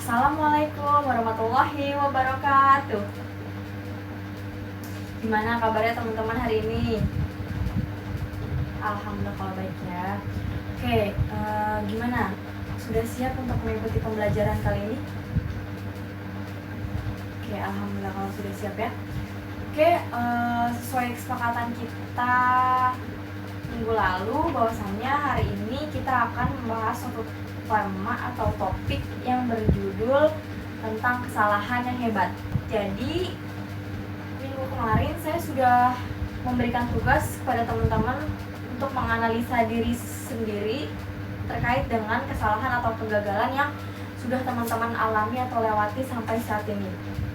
Assalamualaikum warahmatullahi wabarakatuh. Gimana kabarnya teman-teman hari ini? Alhamdulillah kalau baik ya. Oke, gimana? Sudah siap untuk mengikuti pembelajaran kali ini? Oke, alhamdulillah kalau sudah siap ya. Oke, sesuai kesepakatan kita minggu lalu bahwasannya hari ini kita akan membahas suatu tema atau topik yang berjudul tentang kesalahan yang hebat. Jadi minggu kemarin saya sudah memberikan tugas kepada teman-teman untuk menganalisa diri sendiri terkait dengan kesalahan atau kegagalan yang sudah teman-teman alami atau lewati sampai saat ini.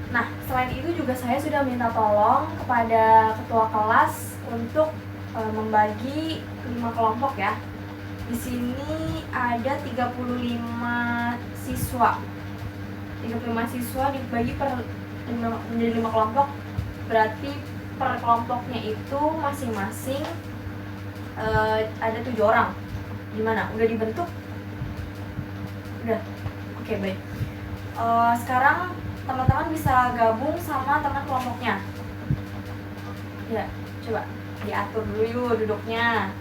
Nah, selain itu juga saya sudah minta tolong kepada ketua kelas untuk membagi 5 kelompok ya. Di sini ada 35 siswa. 35 siswa dibagi menjadi 5 kelompok. Berarti per kelompoknya itu masing-masing ada 7 orang. Gimana? Udah dibentuk? Udah? Oke, baik. Sekarang teman-teman bisa gabung sama teman kelompoknya. Ya, coba diatur dulu yuk duduknya.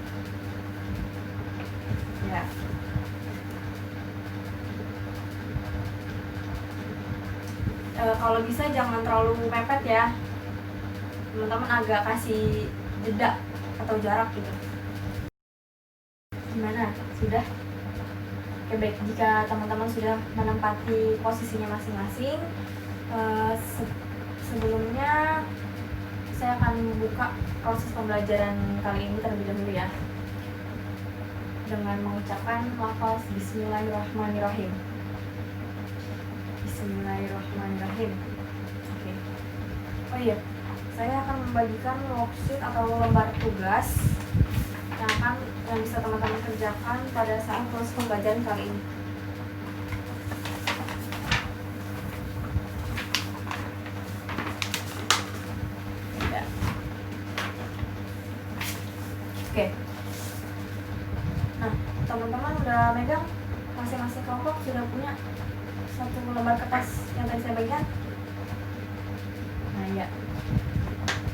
Ya. Kalau bisa jangan terlalu mepet ya. Teman-teman agak kasih jeda atau jarak gitu. Gimana? Sudah? Oke, baik. Jika teman-teman sudah menempati posisinya masing-masing, sebelumnya saya akan membuka proses pembelajaran kali ini terlebih dahulu ya, dengan mengucapkan lafaz Bismillahirrahmanirrahim. Bismillahirrahmanirrahim. Oke. Oh iya, saya akan membagikan worksheet atau lembar tugas yang bisa teman-teman kerjakan pada saat proses pembelajaran kali ini. Ya. Oke. Nah, teman-teman udah megang masing-masing kelompok sudah punya satu lembar kertas yang tadi saya bagikan. Nah ya,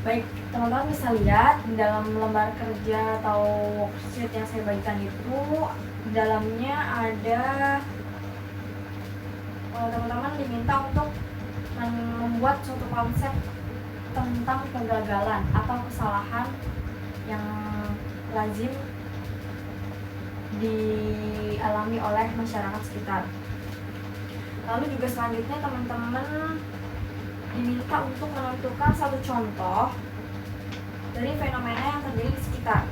baik, teman-teman bisa lihat di dalam lembar kerja atau worksheet yang saya bagikan itu, di dalamnya ada teman-teman diminta untuk membuat suatu konsep tentang kegagalan atau kesalahan yang lazim dialami oleh masyarakat sekitar. Lalu juga selanjutnya teman-teman diminta untuk menentukan satu contoh dari fenomena yang terjadi di sekitar.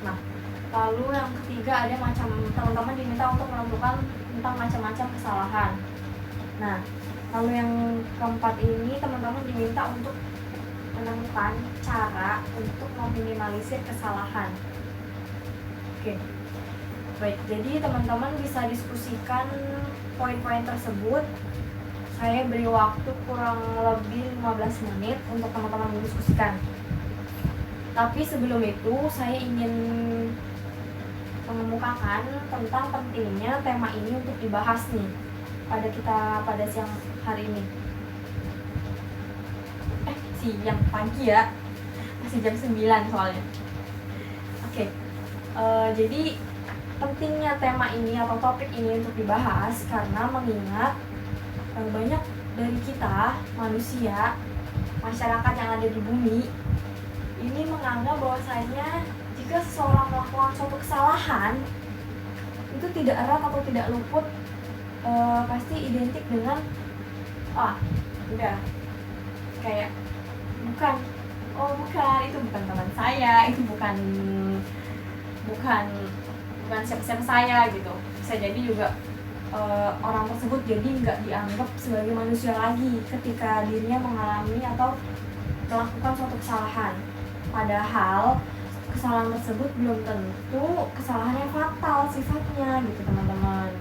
Nah, lalu yang ketiga ada teman-teman diminta untuk menentukan tentang macam-macam kesalahan. Nah, lalu yang keempat ini teman-teman diminta untuk menemukan cara untuk meminimalisir kesalahan. Oke. Baik, jadi teman-teman bisa diskusikan poin-poin tersebut. Saya beri waktu kurang lebih 15 menit untuk teman-teman mendiskusikan. Tapi sebelum itu saya ingin mengemukakan tentang pentingnya tema ini untuk dibahas nih pada siang hari ini. Siang pagi ya, masih jam 9 soalnya. Oke. Jadi pentingnya tema ini atau topik ini untuk dibahas karena mengingat banyak dari kita manusia, masyarakat yang ada di bumi ini menganggap bahwasanya jika seseorang melakukan suatu kesalahan itu tidak erat atau tidak luput pasti identik dengan udah kayak bukan itu bukan teman saya, itu bukan siapa-siapa saya gitu. Bisa jadi juga orang tersebut jadi nggak dianggap sebagai manusia lagi ketika dirinya mengalami atau melakukan suatu kesalahan. Padahal kesalahan tersebut belum tentu kesalahan yang fatal sifatnya gitu teman-teman.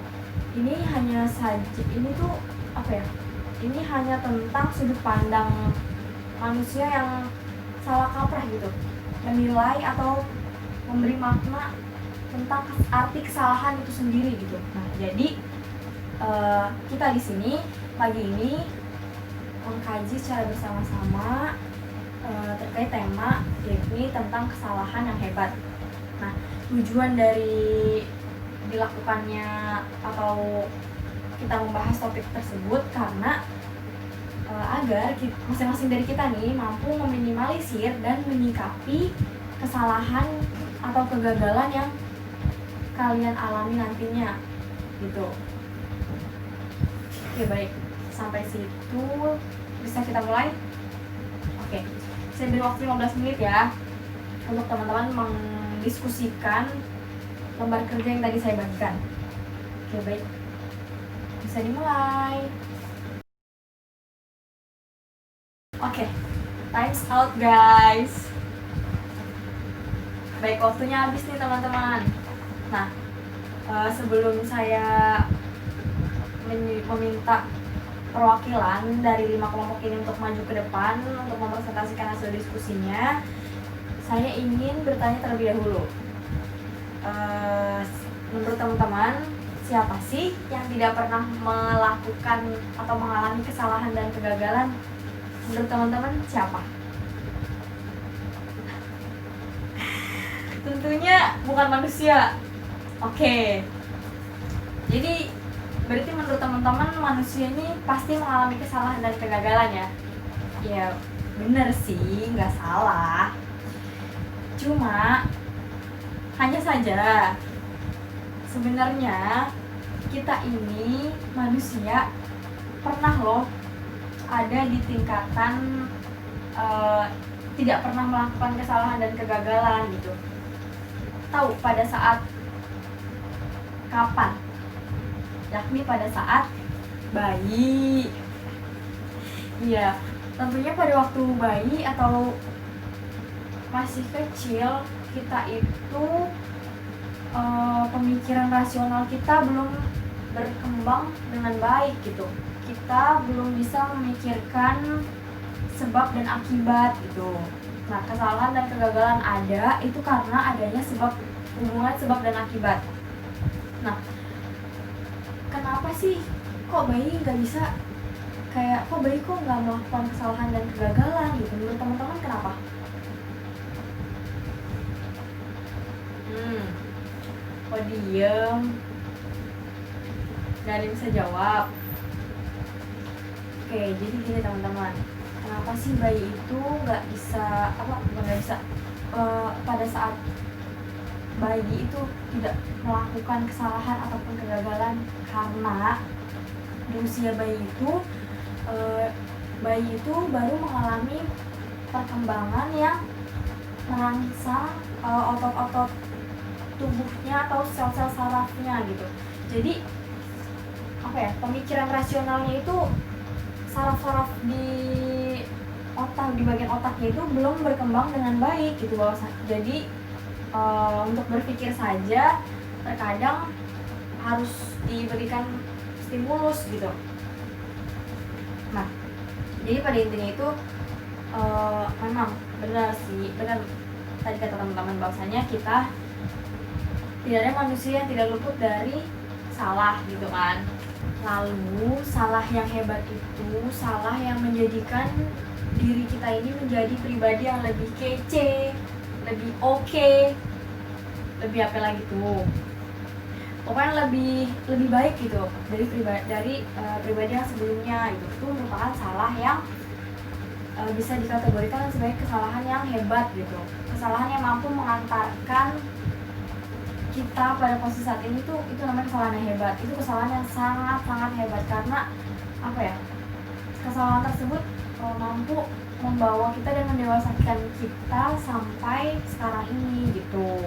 Ini hanya tentang sudut pandang manusia yang salah kaprah gitu, menilai atau memberi makna tentang arti kesalahan itu sendiri gitu. Nah, jadi kita di sini pagi ini mengkaji secara bersama-sama terkait tema yakni tentang kesalahan yang hebat. Nah, tujuan dari dilakukannya atau kita membahas topik tersebut karena agar masing-masing dari kita nih mampu meminimalisir dan menyikapi kesalahan atau kegagalan yang kalian alami nantinya gitu. Oke, baik, sampai situ bisa kita mulai. Oke, saya beri waktu 15 menit ya untuk teman-teman mendiskusikan lembar kerja yang tadi saya bagikan. Oke, baik, bisa dimulai. Oke, time's out guys. Baik, waktunya habis nih teman-teman. Nah, sebelum saya meminta perwakilan dari 5 kelompok ini untuk maju ke depan untuk mempresentasikan hasil diskusinya, saya ingin bertanya terlebih dahulu. Menurut teman-teman, siapa sih yang tidak pernah melakukan atau mengalami kesalahan dan kegagalan? Menurut teman-teman siapa? Tentunya bukan manusia. Oke. Jadi berarti menurut teman-teman manusia ini pasti mengalami kesalahan dan kegagalan ya? Ya bener sih, nggak salah. Cuma hanya saja sebenarnya kita ini manusia pernah loh ada di tingkatan tidak pernah melakukan kesalahan dan kegagalan gitu. Tahu pada saat kapan? Yakni pada saat bayi. Iya, tentunya pada waktu bayi atau masih kecil kita itu pemikiran rasional kita belum berkembang dengan baik gitu. Kita belum bisa memikirkan sebab dan akibat gitu. Nah, kesalahan dan kegagalan ada itu karena adanya hubungan sebab dan akibat. Nah, kenapa sih kok bayi nggak bisa kok bayi nggak melakukan kesalahan dan kegagalan gitu? Menurut teman-teman kenapa? Kok diem? Gak ada yang bisa jawab. Oke, jadi gini teman-teman, kenapa sih bayi itu nggak bisa pada saat bayi itu tidak melakukan kesalahan ataupun kegagalan? Karena di usia bayi itu baru mengalami perkembangan yang merangsang otot-otot tubuhnya atau sel-sel sarafnya gitu. Jadi pemikiran rasionalnya itu saraf-saraf di bagian otaknya itu belum berkembang dengan baik gitu jadi untuk berpikir saja terkadang harus diberikan stimulus gitu. Nah, jadi pada intinya itu memang benar tadi kata teman-teman bahwasanya kita tidak ada manusia yang tidak luput dari salah gitu kan. Lalu salah yang hebat itu salah yang menjadikan diri kita ini menjadi pribadi yang lebih kece, lebih oke, lebih apa lagi tuh, pokoknya lebih baik gitu dari pribadi yang sebelumnya gitu. Itu merupakan salah yang bisa dikategorikan sebagai kesalahan yang hebat gitu, kesalahan yang mampu mengantarkan kita pada posisi saat ini tuh, itu namanya kesalahan yang hebat. Itu kesalahan yang sangat hebat karena kesalahan tersebut mampu membawa kita dan mendewasakan kita sampai sekarang ini gitu.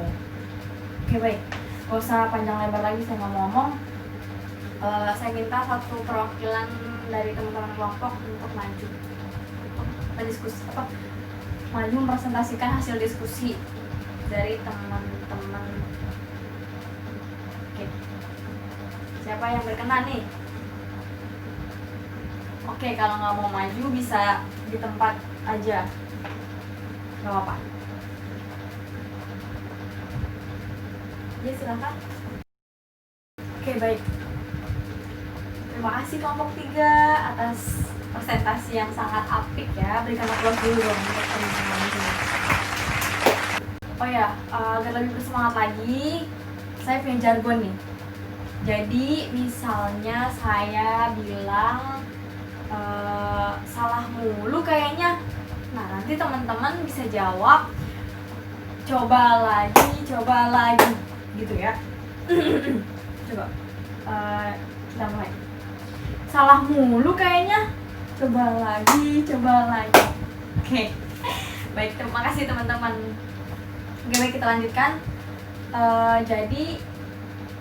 Oke, baik, gak usah panjang lebar lagi saya ngomong. Saya minta satu perwakilan dari teman-teman kelompok untuk maju maju mempresentasikan hasil diskusi dari teman-teman. Oke, siapa yang berkenan nih? Oke, kalau nggak mau maju bisa di tempat aja, nggak apa-apa. Ya, silakan. Oke, baik. terima kasih kelompok 3 atas presentasi yang sangat apik ya. Berikan aplaus dulu dong untuk teman-teman di sini. Oh ya, agar lebih bersemangat lagi, saya punya jargon nih. Jadi misalnya saya bilang salah mulu kayaknya. Nah, nanti teman-teman bisa jawab coba lagi gitu ya. Coba kita mulai. Salah mulu kayaknya. Coba lagi. Oke. Baik, terima kasih teman-teman. Oke, baik, kita lanjutkan. Jadi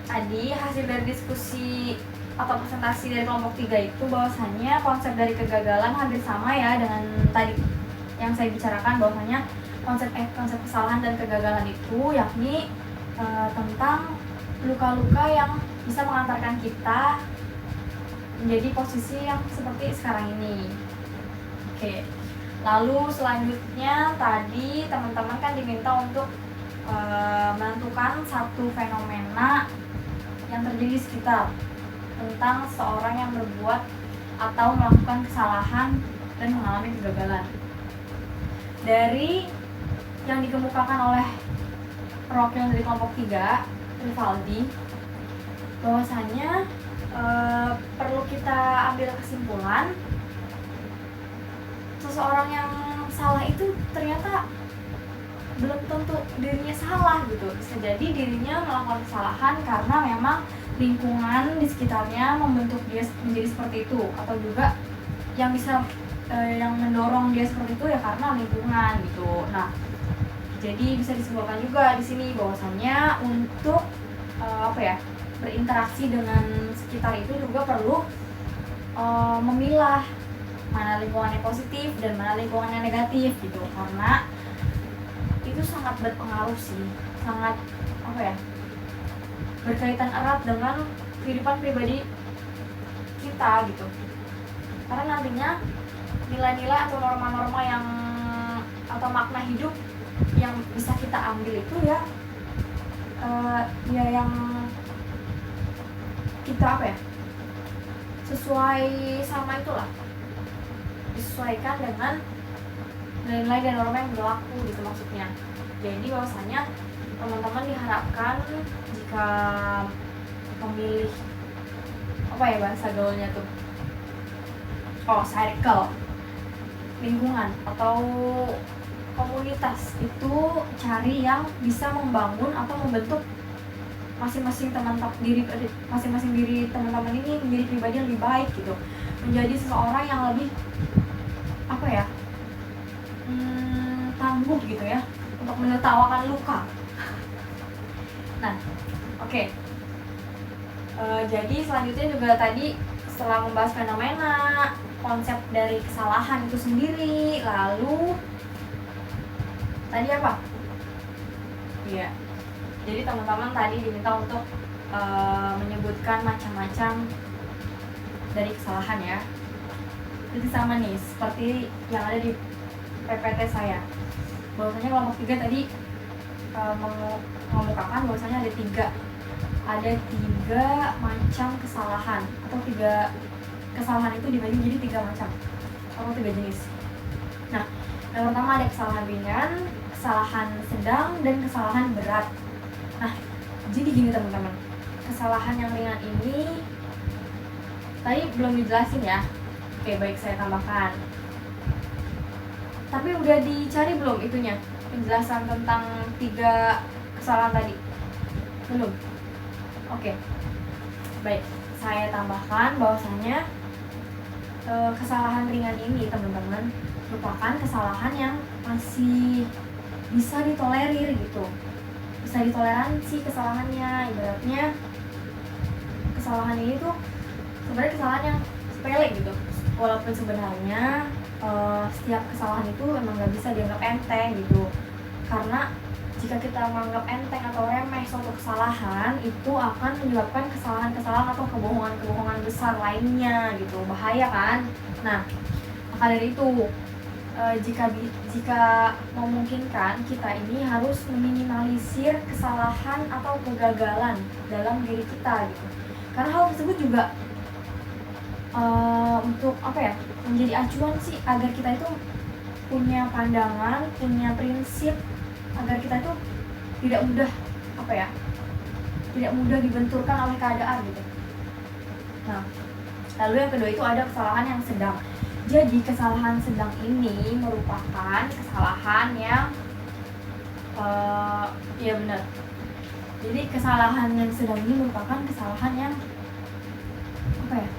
tadi hasil dari diskusi atau presentasi dari kelompok 3 itu bahwasannya konsep dari kegagalan hampir sama ya dengan tadi yang saya bicarakan, bahwasanya konsep kesalahan dan kegagalan itu yakni tentang luka-luka yang bisa mengantarkan kita menjadi posisi yang seperti sekarang ini. Oke. Lalu selanjutnya tadi teman-teman kan diminta untuk menentukan satu fenomena yang terjadi di sekitar tentang seorang yang berbuat atau melakukan kesalahan dan mengalami kegagalan. Dari yang dikemukakan oleh perwakilan dari kelompok 3, Rivaldi, bahwasanya perlu kita ambil kesimpulan seseorang yang salah itu ternyata belum tentu dirinya salah gitu. Bisa jadi dirinya melakukan kesalahan karena memang lingkungan di sekitarnya membentuk dia menjadi seperti itu, atau juga yang bisa yang mendorong dia seperti itu ya karena lingkungan gitu. Nah, jadi bisa disimpulkan juga di sini bahwasannya untuk berinteraksi dengan sekitar itu juga perlu memilah mana lingkungan yang positif dan mana lingkungan yang negatif gitu, karena itu sangat berpengaruh sih, sangat berkaitan erat dengan kehidupan pribadi kita gitu. Karena nantinya nilai-nilai atau norma-norma yang atau makna hidup yang bisa kita ambil itu ya yang kita sesuai sama itulah, disesuaikan dengan nilai-nilai dan norma yang berlaku gitu maksudnya. Jadi bahwasanya teman-teman diharapkan jika memilih bahasa gaulnya tuh circle, lingkungan atau komunitas itu cari yang bisa membangun atau membentuk masing-masing diri teman-teman ini menjadi pribadi yang lebih baik gitu, menjadi seseorang yang lebih tangguh gitu ya untuk menertawakan luka. Nah, oke. Jadi selanjutnya juga tadi setelah membahas fenomena, konsep dari kesalahan itu sendiri, lalu tadi apa? Iya. Jadi teman-teman tadi diminta untuk menyebutkan macam-macam dari kesalahan ya. Jadi sama nih seperti yang ada di PPT saya. Bahwasanya kelompok 3 tadi mengemukakan bahwasanya ada tiga macam kesalahan, atau 3 kesalahan itu dibagi menjadi 3 macam atau 3 jenis. Nah, yang pertama ada kesalahan ringan, kesalahan sedang, dan kesalahan berat. Nah, jadi gini teman-teman, kesalahan yang ringan ini tadi belum dijelasin ya. Oke, baik, saya tambahkan. Tapi udah dicari belum itunya, penjelasan tentang 3 kesalahan tadi? Belum? Oke. Baik, saya tambahkan bahwasanya kesalahan ringan ini teman-teman merupakan kesalahan yang masih bisa ditolerir gitu. Bisa ditoleransi kesalahannya. Ibaratnya kesalahan ini tuh sebenarnya kesalahan yang sepele gitu. Walaupun sebenarnya setiap kesalahan itu emang gak bisa dianggap enteng gitu, karena jika kita menganggap enteng atau remeh suatu kesalahan, itu akan menyebabkan kesalahan-kesalahan atau kebohongan-kebohongan besar lainnya gitu, bahaya kan. Nah, maka dari itu jika memungkinkan, kita ini harus meminimalisir kesalahan atau kegagalan dalam diri kita gitu, karena hal tersebut juga untuk apa ya, menjadi acuan sih agar kita itu punya pandangan, punya prinsip, agar kita itu tidak mudah apa ya, tidak mudah dibenturkan oleh keadaan gitu. Nah, lalu yang kedua itu ada kesalahan yang sedang. Jadi kesalahan sedang ini merupakan kesalahan yang ya benar. Jadi kesalahan yang sedang ini merupakan kesalahan yang apa ya,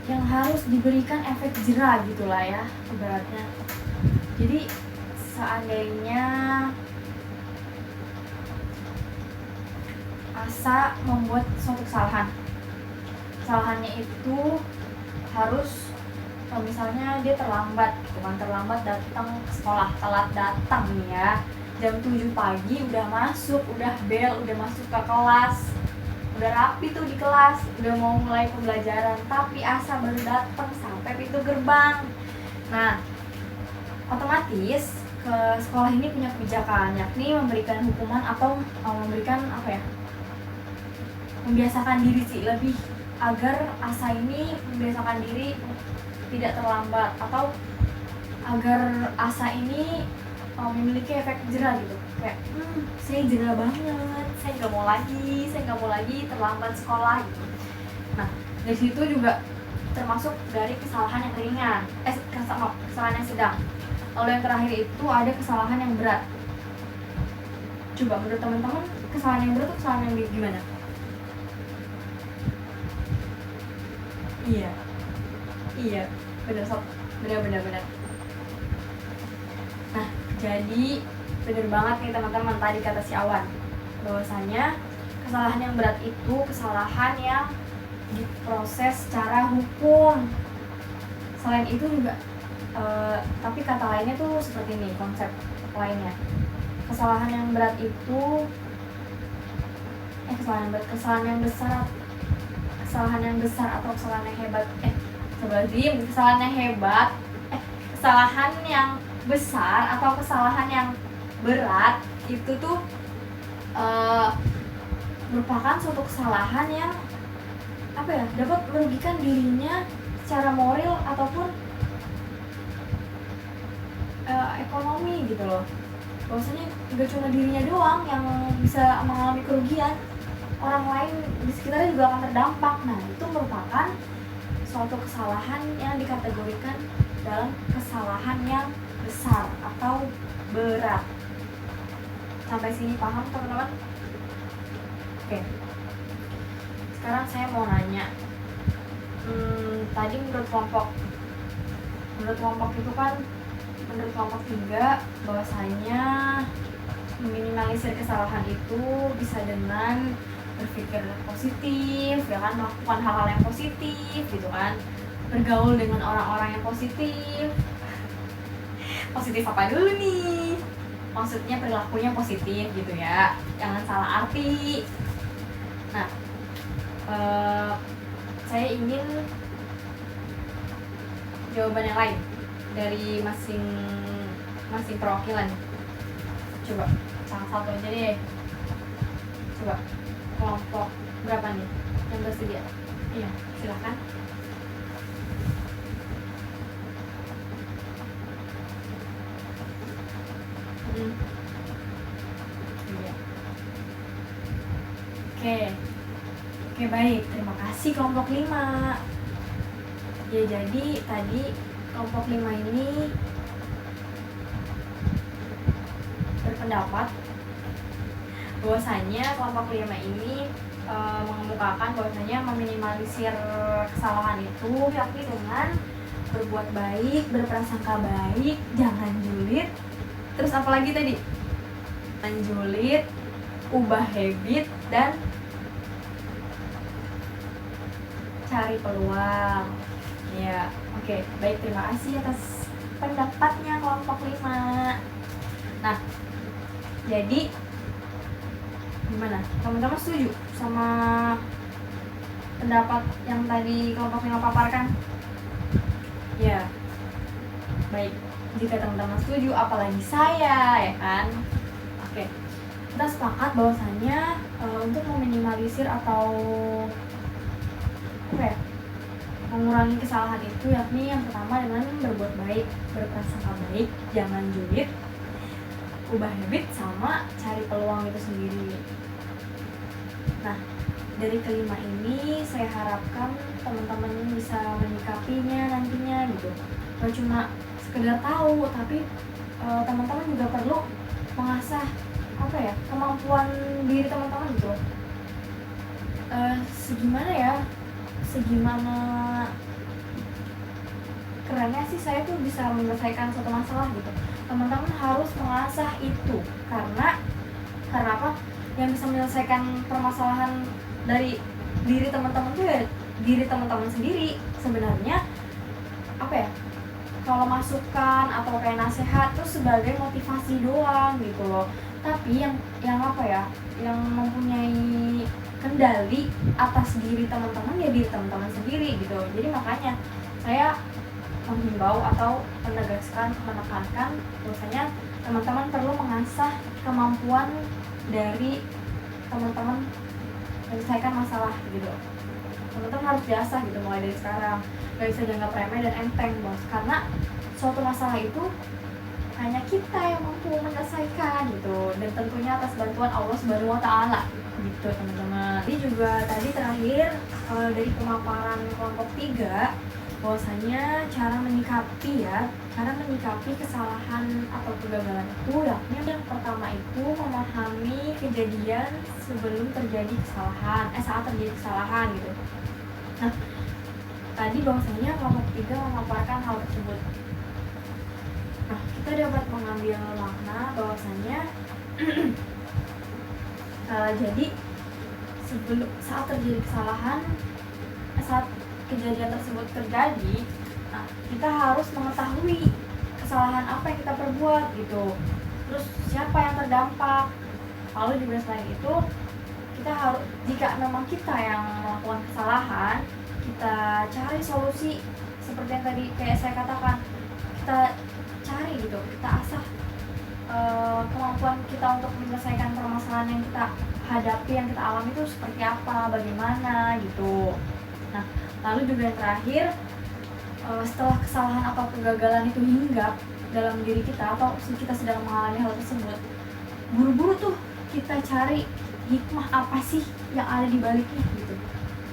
yang harus diberikan efek jera gitulah ya ibaratnya. Jadi seandainya Asa membuat suatu kesalahannya itu harus misalnya dia terlambat, terlambat datang ke sekolah, telat datang nih ya, jam 7 pagi udah masuk, udah bel, udah masuk ke kelas, udah rapi tuh di kelas, udah mau mulai pembelajaran, tapi Asa baru datang sampai pintu gerbang. Nah, otomatis ke sekolah ini punya kebijakan, yakni memberikan hukuman atau memberikan apa ya, membiasakan diri sih, lebih agar Asa ini membiasakan diri tidak terlambat, atau agar Asa ini memiliki efek jera gitu, kayak saya jera banget, saya nggak mau lagi terlambat sekolah gitu. Nah, dari situ juga termasuk dari kesalahan yang ringan, kesalahan yang sedang. Lalu yang terakhir itu ada kesalahan yang berat. Coba menurut teman-teman, kesalahan yang berat itu kesalahan yang gimana? Iya, benar. Nah, jadi benar banget nih teman-teman, tadi kata si Awan, bahwasanya kesalahan yang berat itu kesalahan yang diproses secara hukum. Selain itu juga tapi kata lainnya tuh seperti ini, konsep lainnya. Kesalahan yang berat itu kesalahan yang besar atau kesalahan yang hebat, kesalahan yang besar atau kesalahan yang berat itu tuh merupakan suatu kesalahan yang apa ya, dapat merugikan dirinya secara moral ataupun ekonomi gitu loh. Bahwasanya gak cuma dirinya doang yang bisa mengalami kerugian, orang lain di sekitarnya juga akan terdampak. Nah, itu merupakan suatu kesalahan yang dikategorikan dalam kesalahan yang besar atau berat. Sampai sini paham teman-teman? Oke. Sekarang saya mau nanya, tadi menurut kelompok itu kan, menurut kelompok 3 bahwasanya meminimalisir kesalahan itu bisa dengan berpikir positif, ya kan, melakukan hal-hal yang positif gitu kan, bergaul dengan orang-orang yang positif. Positif apa dulu nih? Maksudnya perilakunya positif gitu ya, jangan salah arti. Nah, saya ingin jawaban yang lain dari masing perwakilan. Coba salah satu aja deh. Coba kelompok berapa nih yang bersedia? Iya, silakan. Iya. Oke, baik. Terima kasih kelompok 5. Ya, jadi tadi kelompok 5 ini berpendapat bahwasanya kelompok 5 ini mengemukakan bahwasanya meminimalisir kesalahan itu yakni dengan berbuat baik, berprasangka baik, jangan julid. Terus apa lagi tadi? Jangan julid, ubah habit, dan cari peluang. Ya, oke. Baik, terima kasih atas pendapatnya kelompok 5. Nah, jadi gimana? Teman-teman setuju sama pendapat yang tadi kelompok 5 paparkan? Ya. Baik, jika teman-teman setuju, apalagi saya, ya kan? Oke. Kita sepakat bahwasannya untuk meminimalisir atau apa ya? mengurangi kesalahan itu yakni yang pertama dengan berbuat baik, berprasangka baik, jangan julid, ubah habit, sama cari peluang itu sendiri. Nah, dari kelima ini saya harapkan teman-teman bisa menyikapinya nantinya gitu. Gak cuma sekedar tahu, tapi teman-teman juga perlu mengasah kemampuan diri teman-teman gitu. Segimana kerennya sih saya tuh bisa menyelesaikan suatu masalah gitu. Teman-teman harus mengasah itu karena apa? Yang bisa menyelesaikan permasalahan dari diri teman-teman tuh ya diri teman-teman sendiri. Sebenarnya kalau masukan atau kayak nasihat tuh sebagai motivasi doang gitu loh. Tapi yang mempunyai kendali atas diri teman-teman ya diri teman-teman sendiri gitu. Jadi makanya saya menghimbau atau menekankan bahwasanya teman-teman perlu mengasah kemampuan dari teman-teman menyelesaikan masalah gitu. Teman-teman harus diasah gitu mulai dari sekarang. Gak bisa dianggap remeh dan enteng bos, karena suatu masalah itu hanya kita yang mampu menyelesaikan gitu, dan tentunya atas bantuan Allah Subhanahu wa Ta'ala gitu teman-teman. Ini juga tadi terakhir dari pemaparan kelompok 3 bahwasanya cara menyikapi kesalahan atau kegagalan itu yakni yang pertama itu memahami kejadian sebelum terjadi saat terjadi kesalahan gitu. Nah, tadi bahwasanya kelompok 3 memaparkan hal tersebut. Nah, kita dapat mengambil makna bahwasanya jadi saat terjadi saat kejadian tersebut terjadi, nah kita harus mengetahui kesalahan apa yang kita perbuat gitu. Terus siapa yang terdampak. Lalu juga selain itu kita harus, jika memang kita yang melakukan kesalahan, kita cari solusi seperti yang tadi kayak saya katakan, kita cari gitu, kita asah kemampuan kita untuk menyelesaikan permasalahan yang kita hadapi, yang kita alami itu seperti apa, bagaimana gitu. Nah, lalu juga yang terakhir, setelah kesalahan atau kegagalan itu hinggap dalam diri kita atau kita sedang mengalami hal tersebut, buru-buru tuh kita cari hikmah apa sih yang ada di baliknya gitu.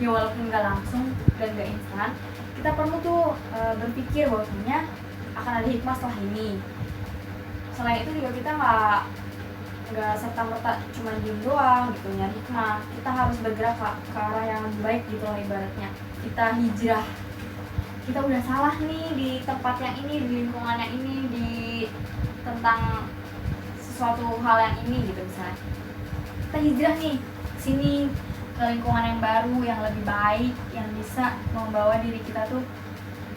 Ya walaupun nggak langsung dan nggak instan, kita perlu tuh berpikir bahwasanya akan ada hikmah setelah ini. Selain itu juga kita nggak serta-merta cuma diem doang gitu nyari hikmah. Kita harus bergerak ke arah yang lebih baik gitu lah ibaratnya. Kita hijrah. Kita udah salah nih di tempat yang ini, di lingkungan yang ini, tentang sesuatu hal yang ini gitu misalnya. Kita hijrah nih sini ke lingkungan yang baru, yang lebih baik, yang bisa membawa diri kita tuh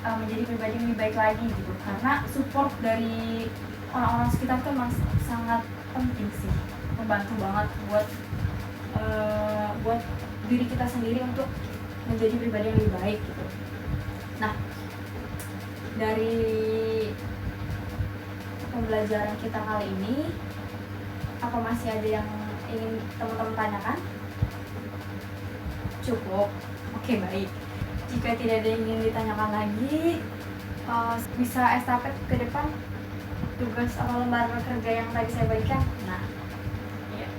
menjadi pribadi yang lebih baik lagi gitu. Karena support dari orang-orang sekitar tuh memang sangat penting sih, membantu banget buat diri kita sendiri untuk menjadi pribadi yang lebih baik gitu. Nah, dari pembelajaran kita kali ini, apa masih ada yang ingin teman-teman tanyakan? Cukup? Oke, baik. Jika tidak ada yang ingin ditanyakan lagi, bisa estafet ke depan tugas atau lembar kerja yang tadi saya berikan. Nah, ya.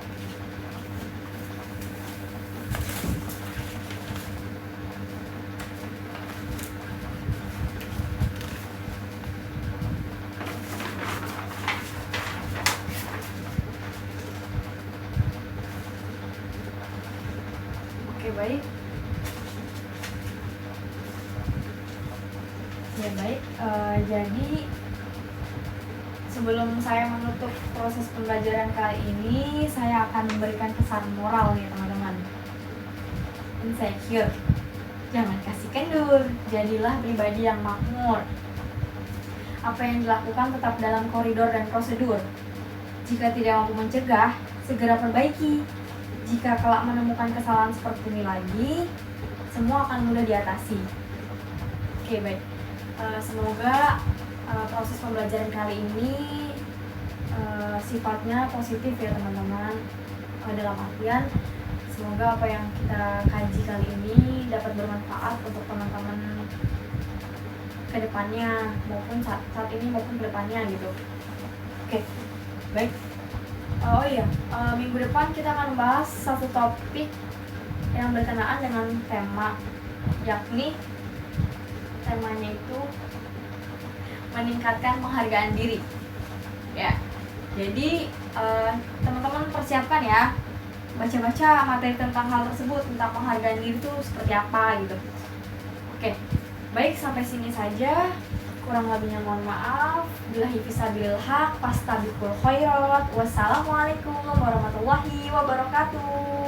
Oke, baik. Ya, baik. Jadi sebelum saya menutup proses pembelajaran kali ini, saya akan memberikan pesan moral nih teman-teman. Insecure, jangan kasih kendur, jadilah pribadi yang makmur. Apa yang dilakukan tetap dalam koridor dan prosedur. Jika tidak mampu mencegah, segera perbaiki. Jika kelak menemukan kesalahan seperti ini lagi, semua akan mudah diatasi. Oke, baik. Semoga proses pembelajaran kali ini sifatnya positif ya teman-teman, dalam artian Semoga apa yang kita kaji kali ini dapat bermanfaat untuk teman-teman kedepannya maupun saat ini maupun kedepannya gitu. Oke, baik. Oh iya, minggu depan kita akan membahas satu topik yang berkenaan dengan tema, yakni temanya itu meningkatkan penghargaan diri. Ya, jadi teman-teman persiapkan ya, baca-baca materi tentang hal tersebut, tentang penghargaan diri itu seperti apa gitu. Oke, baik, sampai sini saja. Kurang lebihnya mohon maaf. Billahi fisabilil haq, fastabiqul khairat. Wassalamualaikum warahmatullahi wabarakatuh.